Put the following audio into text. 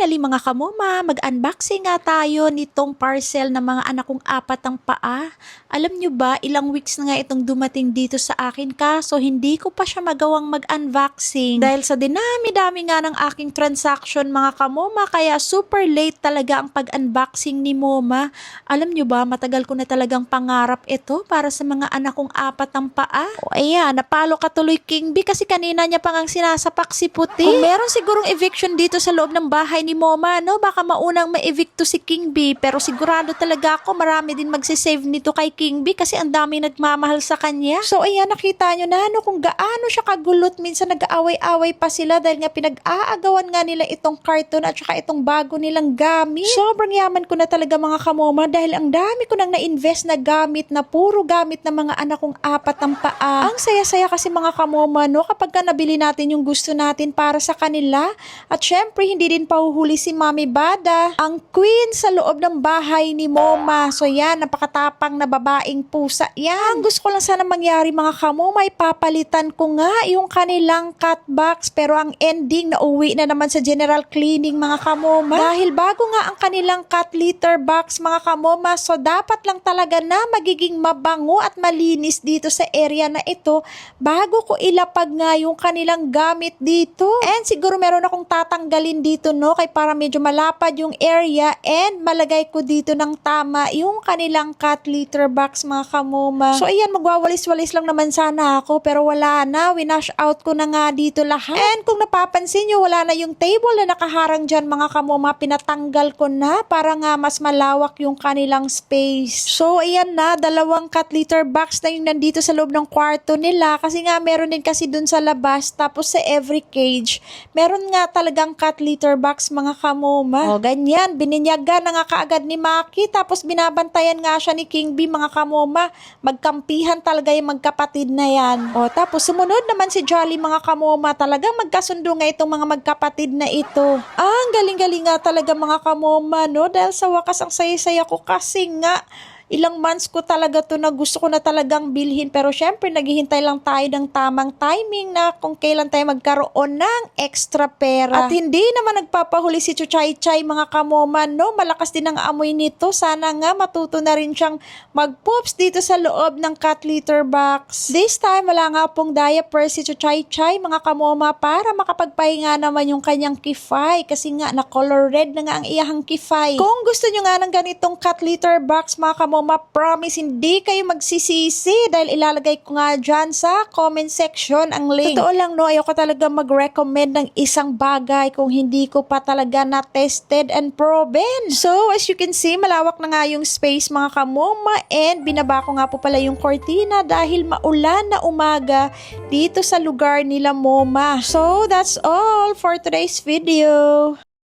Finally mga kamoma, mag-unboxing nga tayo nitong parcel ng mga anak kong apat ang paa. Alam nyo ba, ilang weeks na nga itong dumating dito sa akin kaso hindi ko pa siya magawang mag-unboxing. Dahil sa dinami-dami nga ng aking transaction mga kamoma, kaya super late talaga ang pag-unboxing ni Moma. Alam nyo ba, matagal ko na talagang pangarap ito para sa mga anak kong apat ang paa. O ayan, napalo ka tuloy King B kasi kanina niya pang ang sinasapak si Puti. Kung meron sigurong eviction dito sa loob ng bahay ni Moma, no? Baka maunang ma-evict to si King B, pero sigurado talaga ako marami din magsisave nito kay King B kasi ang dami nagmamahal sa kanya. So ayan, nakita nyo na no, kung gaano siya kagulot. Minsan nag-aaway-aaway pa sila dahil nga pinag-aagawan nga nila itong carton at saka itong bago nilang gamit. Sobrang yaman ko na talaga mga kamoma dahil ang dami ko nang na-invest na gamit na puro gamit ng mga anak kong apat ang paa. Ang saya-saya kasi mga kamoma, no, kapag ka nabili natin yung gusto natin para sa kanila. At syempre, hindi din pahuhuli si Mami Bada, ang queen sa loob ng bahay ni Moma. So yan, napakatapang na babaeng pusa yan. Ang gusto ko lang sana mangyari mga kamoma, ipapalitan ko nga yung kanilang cat box. Pero ang ending, nauwi na naman sa general cleaning mga kamoma. Dahil bago nga ang kanilang cat litter box mga kamoma, so dapat lang talaga na magiging mabango at malinis dito sa area na ito bago ko ilapag nga yung kanilang gamit dito. And siguro meron akong tatanggalin dito no, kay para medyo malapad yung area and malagay ko dito ng tama yung kanilang cat litter box mga kamoma. So ayan, magwawalis-walis lang naman sana ako pero wala na, winash out ko na nga dito lahat. And kung napapansin nyo, wala na yung table na nakaharang dyan mga kamoma, pinatanggal ko na para nga mas malawak yung kanilang space. So ayan na, dalawang cat litter box na yung nandito sa loob ng kwarto nila kasi nga meron din kasi dun sa labas, tapos sa every cage meron nga talagang cat litter box mga kamoma. O ganyan, bininyagan na nga kaagad ni Maki, tapos binabantayan nga siya ni King B mga kamoma. Magkampihan talaga yung magkapatid na yan. O tapos sumunod naman si Jolly mga kamoma, talagang magkasundo nga itong mga magkapatid na ito. Ang galing-galing nga talaga mga kamoma no, dahil sa wakas ang saya-saya ko kasi nga ilang months ko talaga to na gusto ko na talagang bilhin, pero syempre naghihintay lang tayo ng tamang timing na kung kailan tayo magkaroon ng extra pera. At hindi naman nagpapahuli si Chuchay-Chay mga kamoma no, malakas din ang amoy nito. Sana nga matuto na rin siyang mag-poops dito sa loob ng cat litter box. This time wala nga pong diaper si Chuchay-Chay mga kamoma para makapagpahinga naman yung kanyang kifay kasi nga na color red na nga ang iyahang kifay. Kung gusto nyo nga ng ganitong cat litter box mga kamoma, promise hindi kayo magsisisi dahil ilalagay ko nga dyan sa comment section ang link. Totoo lang no, ayoko talaga mag-recommend ng isang bagay kung hindi ko pa talaga na-tested and proven. So as you can see, malawak na nga yung space mga kamoma and binaba ko nga po pala yung cortina dahil maulan na umaga dito sa lugar nila Moma. So that's all for today's video.